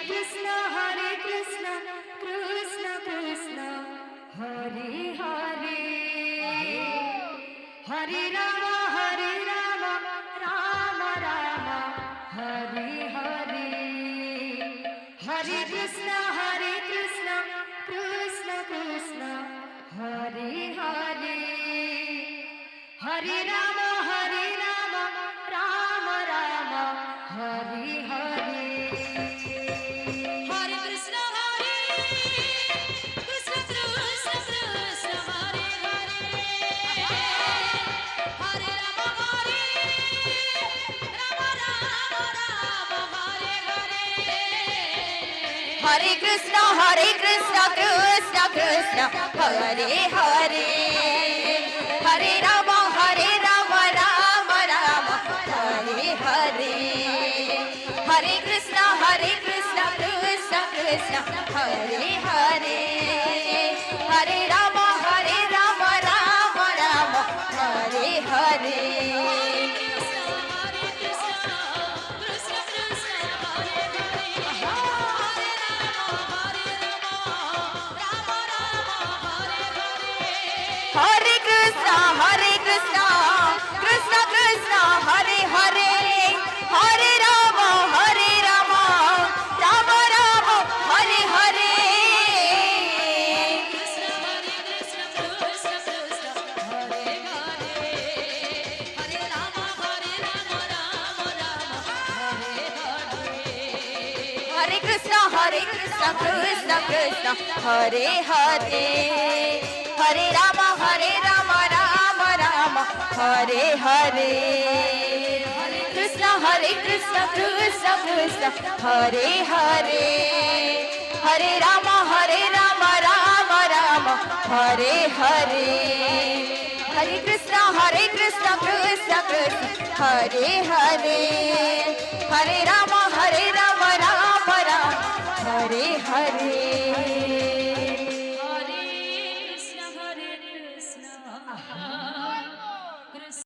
Krishna, Krishna Krishna, Hare Hare, Hare Rama, Rama Rama, Hare Hare, Hare Krishna, Krishna Krishna, Hare Hare, Hare Rama, Rama Rama, Hare Hare. Hare Krishna, Krishna Krishna, Hare Hare, Hare Rama, Rama Rama, Hare Hare. Hare Krishna, Krishna Krishna, Hare Hare, Hare Rama, Rama Rama, Hare Hare, Hare Krishna, Krishna Krishna, Hare Hare, Hare Rama, Rama Rama, Hare Hare. Hare Krishna, Krishna Krishna, Hare Hare, Hare Rama, Rama Rama, Hare Hare. Hare Krishna, Krishna Krishna, Hare Hare, Hare Rama, Rama Rama, Hare Hare. Hare Krishna, Krishna Krishna, Hare Hare, Hare Rama, Rama Rama, Hare Hare. Hare Krishna, Krishna Krishna, Hare Hare, Hare Rama, Rama